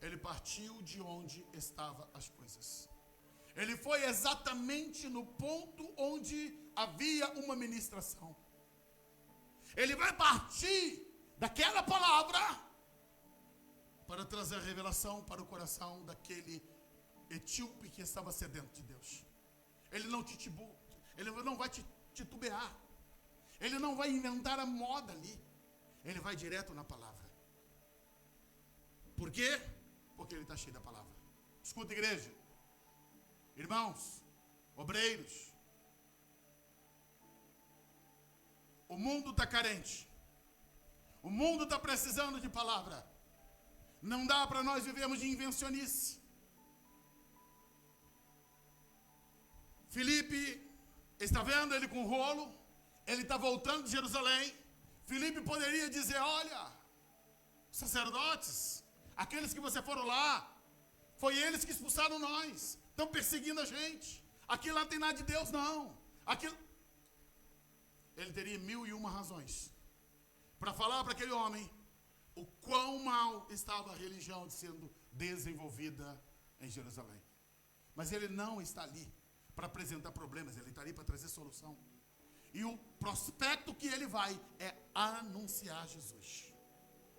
Ele partiu de onde estavam as coisas. Ele foi exatamente no ponto onde havia uma ministração. Ele vai partir daquela palavra para trazer a revelação para o coração daquele etíope que estava sedento de Deus. Ele não vai titubear. Ele não vai inventar a moda ali. Ele vai direto na palavra. Por quê? Porque ele está cheio da palavra. Escuta, igreja. Irmãos, obreiros. O mundo está carente. O mundo está precisando de palavra. Não dá para nós vivermos de invencionice. Filipe está vendo ele com o rolo. Ele está voltando de Jerusalém. Filipe poderia dizer, olha, sacerdotes, aqueles que você foram lá, foi eles que expulsaram nós. Estão perseguindo a gente. Aquilo lá não tem nada de Deus, não. Ele teria 1001 razões para falar para aquele homem o quão mal estava a religião sendo desenvolvida em Jerusalém. Mas ele não está ali para apresentar problemas, ele está ali para trazer solução. E o prospecto que ele vai é anunciar Jesus.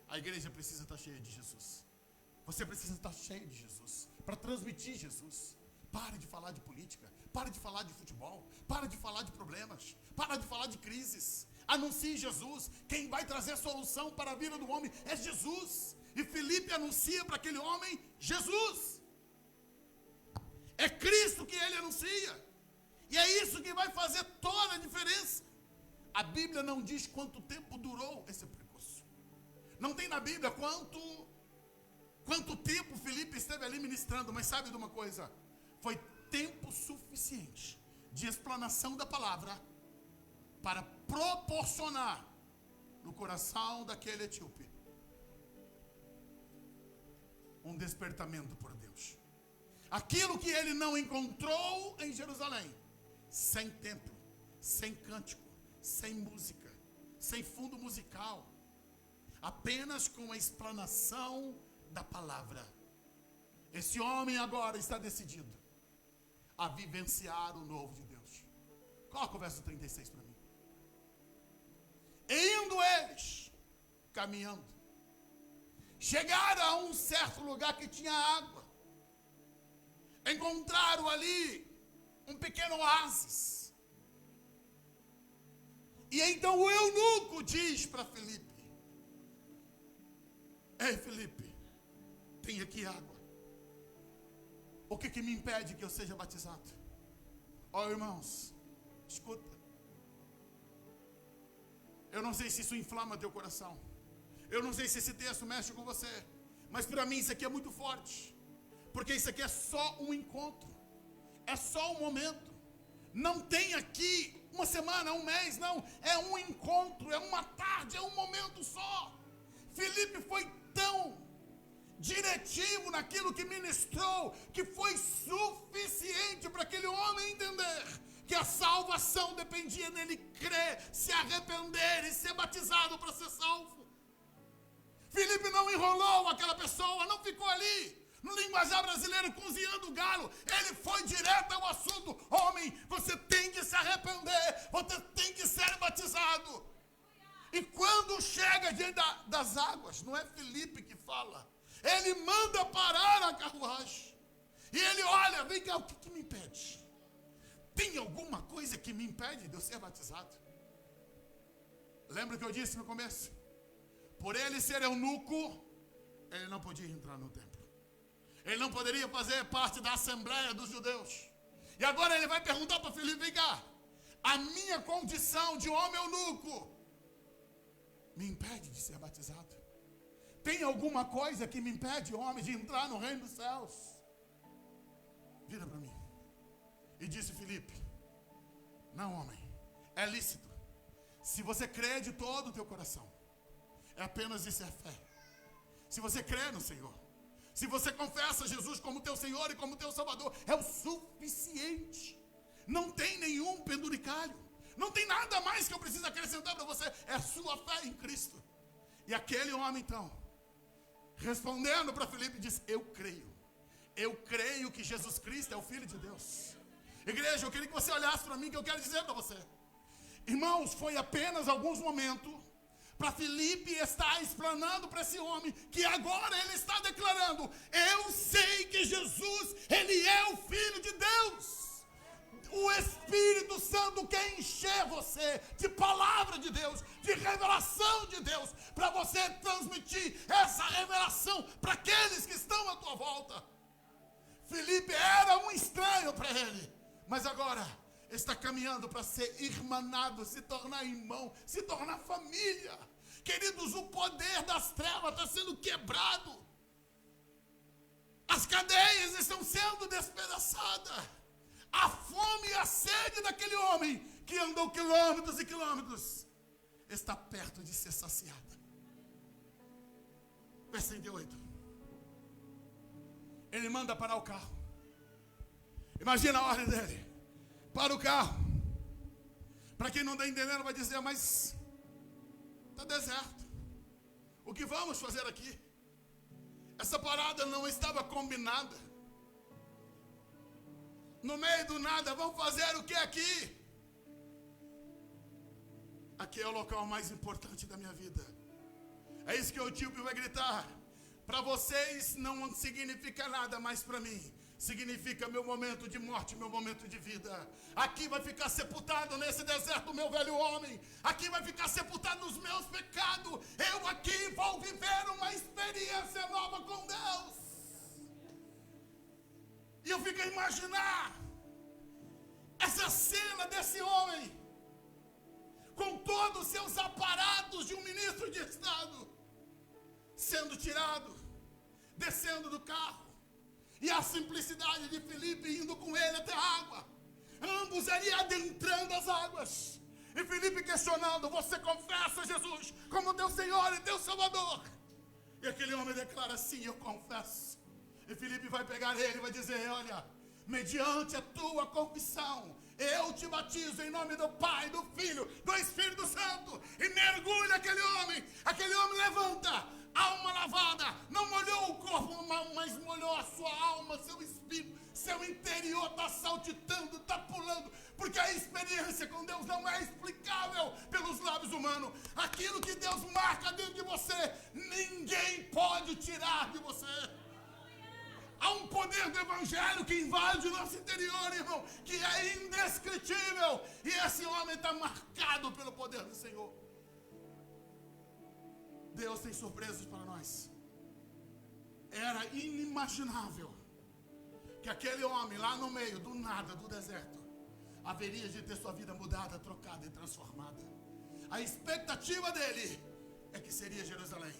A igreja precisa estar cheia de Jesus. Você precisa estar cheio de Jesus para transmitir Jesus. Pare de falar de política, pare de falar de futebol, pare de falar de problemas, pare de falar de crises. Anuncie Jesus. Quem vai trazer solução para a vida do homem é Jesus. E Filipe anuncia para aquele homem Jesus. É Cristo que ele anuncia. E é isso que vai fazer toda a diferença. A Bíblia não diz quanto tempo durou esse percurso. Não tem na Bíblia quanto tempo Filipe esteve ali ministrando. Mas sabe de uma coisa? Foi tempo suficiente de explanação da palavra para proporcionar no coração daquele etíope um despertamento por Deus. Aquilo que ele não encontrou em Jerusalém, sem templo, sem cântico, sem música, sem fundo musical, apenas com a explanação da palavra. Esse homem agora está decidido a vivenciar o novo de Deus. Coloca o verso 36 para mim. Indo eles, caminhando, chegaram a um certo lugar que tinha água. Encontraram ali um pequeno oásis. E então o eunuco diz para Filipe: ei, Filipe, tem aqui água. O que me impede que eu seja batizado? Ó, irmãos, escuta. Eu não sei se isso inflama teu coração. Eu não sei se esse texto mexe com você. Mas para mim isso aqui é muito forte. Porque isso aqui é só um encontro. É só um momento. Não tem aqui uma semana, um mês, não. É um encontro, é uma tarde, é um momento só. Filipe foi tão diretivo naquilo que ministrou, que foi suficiente para aquele homem entender que a salvação dependia nele crer, se arrepender e ser batizado para ser salvo. Filipe não enrolou aquela pessoa, não ficou ali no linguajar brasileiro cozinhando galo. Ele foi direto ao assunto: homem, você tem que se arrepender, você tem que ser batizado. E quando chega diante das águas, não é Filipe que fala, ele manda parar a carruagem. E ele olha, vem cá, o que me impede? Tem alguma coisa que me impede de eu ser batizado? Lembra que eu disse no começo? Por ele ser eunuco, ele não podia entrar no templo. Ele não poderia fazer parte da assembleia dos judeus. E agora ele vai perguntar para Filipe: vem cá, a minha condição de homem eunuco me impede de ser batizado? Tem alguma coisa que me impede, homem, de entrar no reino dos céus? Vira para mim. E disse Filipe: não, homem, é lícito. Se você crê de todo o teu coração, é apenas isso, é fé. Se você crê no Senhor, se você confessa Jesus como teu Senhor e como teu Salvador, é o suficiente. Não tem nenhum penduricalho, não tem nada mais que eu preciso acrescentar para você, é a sua fé em Cristo. E aquele homem então, respondendo para Filipe, diz: eu creio que Jesus Cristo é o Filho de Deus. Igreja, eu queria que você olhasse para mim, que eu quero dizer para você, irmãos, foi apenas alguns momentos para Filipe estar explanando para esse homem, que agora ele está declarando: eu sei que Jesus, ele é o Filho de Deus. O Espírito Santo quer encher você de palavra de Deus, de revelação de Deus, para você transmitir essa revelação para aqueles que estão à tua volta. Filipe era um estranho para ele, mas agora está caminhando para ser irmanado, se tornar irmão, se tornar família. Queridos, o poder das trevas está sendo quebrado. As cadeias estão sendo despedaçadas. A fome e a sede daquele homem que andou quilômetros e quilômetros está perto de ser saciada. Versículo 38. Ele manda parar o carro. Imagina a ordem dele: para o carro. Para quem não está entendendo vai dizer: mas está deserto, o que vamos fazer aqui? Essa parada não estava combinada. No meio do nada, vamos fazer o que aqui? Aqui é o local mais importante da minha vida. É isso que o Etíope vai gritar. Para vocês não significa nada, mas para mim significa meu momento de morte, meu momento de vida. Aqui vai ficar sepultado nesse deserto o meu velho homem. Aqui vai ficar sepultado os meus pecados. Eu aqui vou viver uma experiência nova com Deus. E eu fico a imaginar essa cena desse homem, com todos os seus aparatos de um ministro de Estado, sendo tirado, descendo do carro, e a simplicidade de Filipe indo com ele até a água, ambos ali adentrando as águas, e Filipe questionando: você confessa Jesus como teu Senhor e teu Salvador? E aquele homem declara: sim, eu confesso. E Filipe vai pegar ele e vai dizer: olha, mediante a tua confissão, eu te batizo em nome do Pai, do Filho, do Espírito Santo. E mergulha aquele homem levanta, alma lavada, não molhou o corpo, mas molhou a sua alma, seu espírito, seu interior está saltitando, está pulando, porque a experiência com Deus não é explicável pelos lábios humanos. Aquilo que Deus marca dentro de você, ninguém pode tirar de você. Há um poder do Evangelho que invade o nosso interior, irmão, que é indescritível. E esse homem está marcado pelo poder do Senhor. Deus tem surpresas para nós. Era inimaginável que aquele homem lá no meio do nada, do deserto, haveria de ter sua vida mudada, trocada e transformada. A expectativa dele é que seria Jerusalém.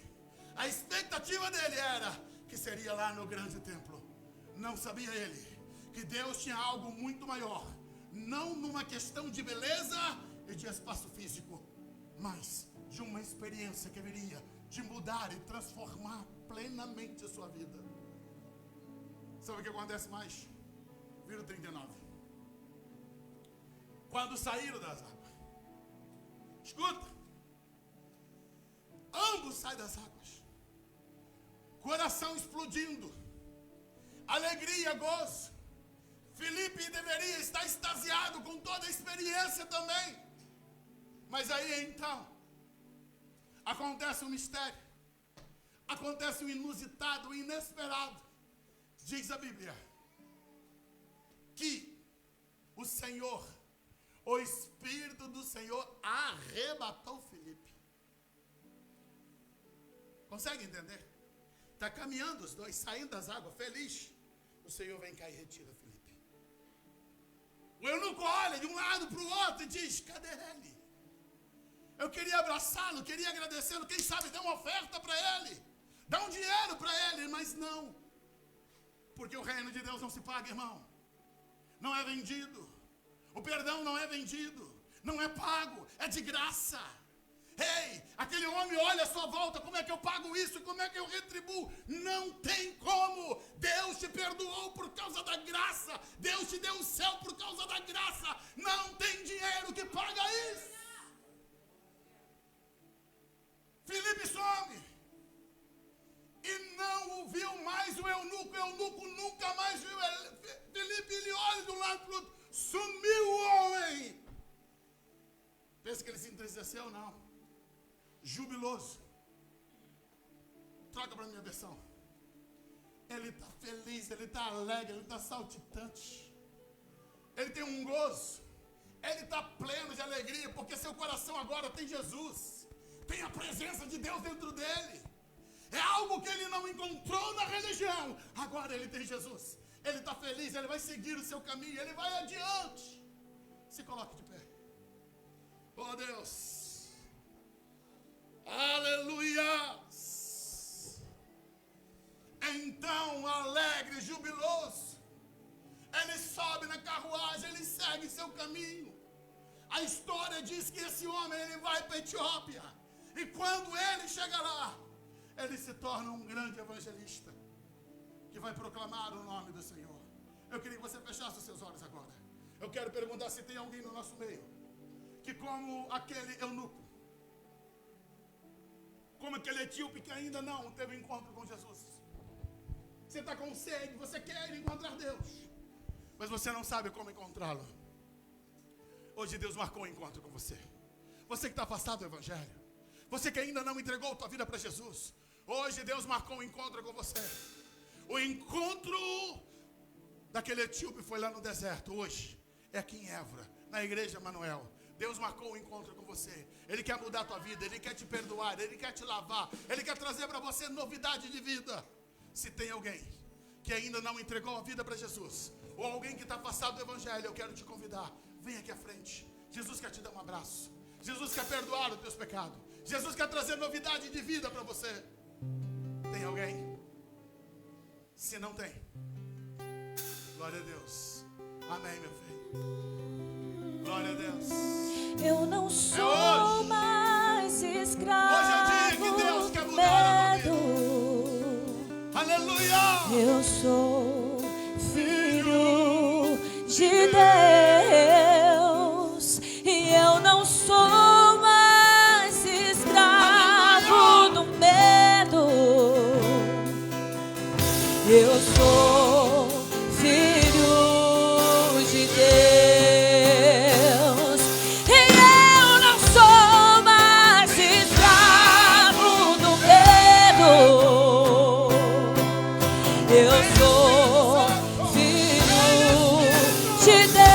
A expectativa dele era que seria lá no grande templo. Não sabia ele que Deus tinha algo muito maior, não numa questão de beleza e de espaço físico, mas de uma experiência que viria de mudar e transformar plenamente a sua vida. Sabe o que acontece mais? Vira o 39. Quando saíram das águas, escuta, ambos saem das águas, coração explodindo, alegria, gozo. Filipe deveria estar extasiado com toda a experiência também. Mas aí então, acontece um mistério, acontece um inusitado, um inesperado. Diz a Bíblia que o Senhor, o Espírito do Senhor arrebatou Filipe. Consegue entender? Está caminhando os dois, saindo das águas, feliz. O Senhor vem cá e retira Filipe. O eunuco olha de um lado para o outro e diz: cadê ele? Eu queria abraçá-lo, queria agradecê-lo, quem sabe dar uma oferta para ele, dar um dinheiro para ele, mas não. Porque o reino de Deus não se paga, irmão. Não é vendido. O perdão não é vendido. não é pago, é de graça. Ei, aquele homem olha à sua volta, como é que eu pago isso? Como é que eu retribuo? Não tem como. Deus te perdoou por causa da graça. Deus te deu o céu por causa da graça. Não tem dinheiro que paga isso. Filipe some e não o viu mais o eunuco. O eunuco nunca mais viu Filipe. Ele olha de um lado para o outro. Sumiu o homem. Pensa que ele se entristeceu? Não. Jubiloso. Troca para a minha versão. Ele está feliz, ele está alegre, ele está saltitante. Ele tem um gozo. Ele está pleno de alegria, porque seu coração agora tem Jesus. Tem a presença de Deus dentro dele. É algo que ele não encontrou na religião. Agora ele tem Jesus. Ele está feliz, ele vai seguir o seu caminho, ele vai adiante. Se coloque de pé. Oh Deus. Aleluia! Então, alegre, jubiloso, ele sobe na carruagem, ele segue seu caminho. A história diz que esse homem, ele vai para a Etiópia. E quando ele chega lá, ele se torna um grande evangelista, que vai proclamar o nome do Senhor. Eu queria que você fechasse os seus olhos agora. Eu quero perguntar se tem alguém no nosso meio, que como aquele eunuco, como aquele etíope que ainda não teve encontro com Jesus. Você está com sede, você quer encontrar Deus, mas você não sabe como encontrá-lo. Hoje Deus marcou um encontro com você. Você que está afastado do Evangelho, você que ainda não entregou a tua vida para Jesus, hoje Deus marcou um encontro com você. O encontro daquele etíope foi lá no deserto, hoje é aqui em Évora, na igreja Manuel. Deus marcou um encontro com você. Ele quer mudar a tua vida, Ele quer te perdoar, Ele quer te lavar, Ele quer trazer para você novidade de vida. Se tem alguém que ainda não entregou a vida para Jesus, ou alguém que está afastado do Evangelho, eu quero te convidar, vem aqui à frente. Jesus quer te dar um abraço, Jesus quer perdoar os teus pecados, Jesus quer trazer novidade de vida para você. Tem alguém? Se não tem, glória a Deus. Amém, meu filho. Glória a Deus. Eu não sou mais escravo. Hoje é o dia que Deus quer mudar a tua vida. Aleluia! Eu sou filho de Deus e eu não sou mais escravo do medo. Eu sou filho de Deus e eu não sou mais escravo do medo. Eu sou filho de Deus.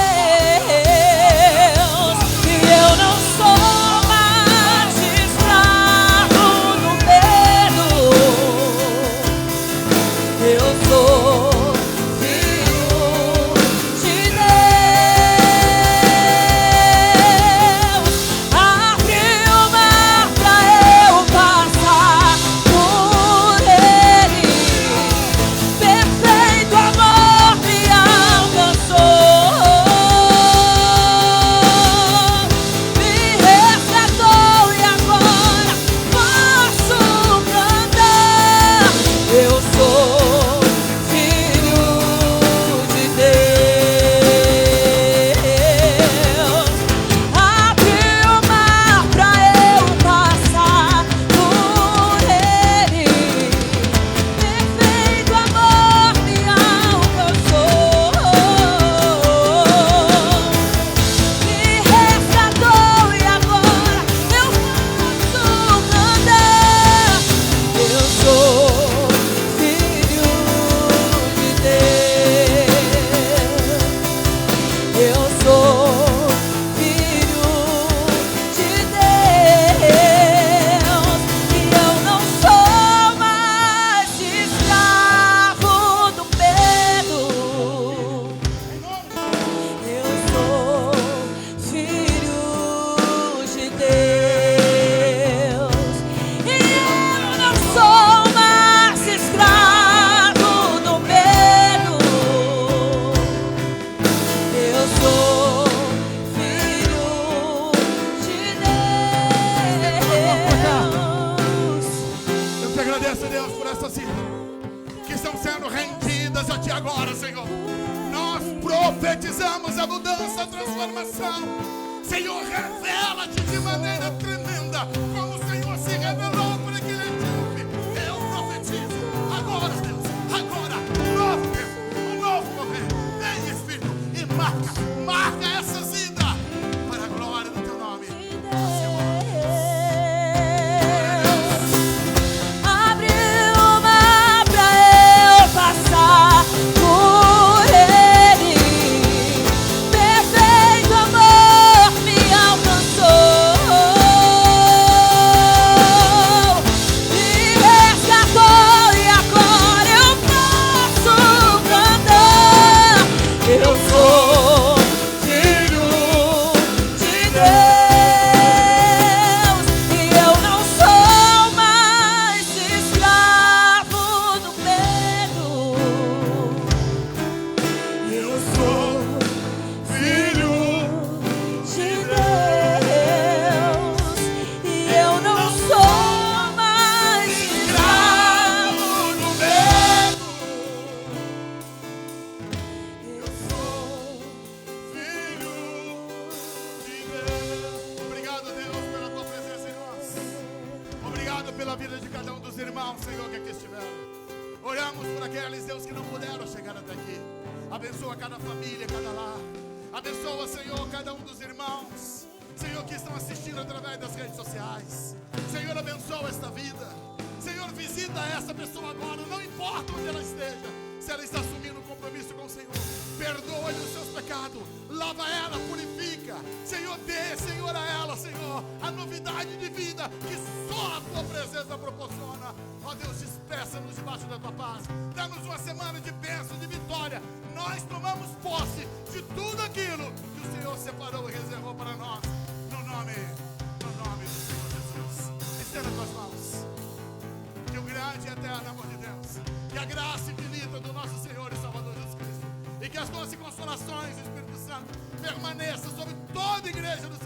Profetizamos a mudança, a transformação. Senhor, revela-te de maneira tremenda, como o Senhor se revelou por aquele etíope. Eu profetizo agora, Deus, agora, um novo mover. Vem, Espírito, e marca essas vidas para a glória do teu nome. Abre o mar pra eu passar por ele. Perfeito amor me alcançou, me resgatou e agora eu posso cantar. Eu sou filho de Deus e eu não sou mais escravo do medo. Eu sou Filho de Deus e eu não sou mais escravo do medo. Eu sou Filho de Deus. Obrigado, Deus, pela tua presença em nós. Obrigado pela vida de cada um dos irmãos, Senhor, que aqui estiveram. Oramos por aqueles, Deus, que não puderam chegar até aqui. Abençoa cada família, cada lar. Abençoa, Senhor, cada um dos irmãos, Senhor, que estão assistindo através das redes sociais. Senhor, abençoa esta vida. Senhor, visita essa pessoa agora, não importa onde ela esteja. Se ela está assumindo um compromisso com o Senhor, perdoa-lhe os seus pecados, lava ela, purifica. Senhor, dê, Senhor, a ela, Senhor, a novidade de vida que só a tua presença proporciona. Ó Deus, despeça-nos debaixo da tua paz. Dá-nos uma semana de bênção, de vitória. Nós tomamos posse de tudo aquilo que o Senhor separou e reservou para nós. No nome do Senhor Jesus. Estenda tuas mãos. Que o grande e eterno amor de Deus, que a graça infinita do nosso Senhor e Salvador Jesus Cristo, e que as doces consolações do Espírito Santo permaneçam sobre toda a igreja do Senhor.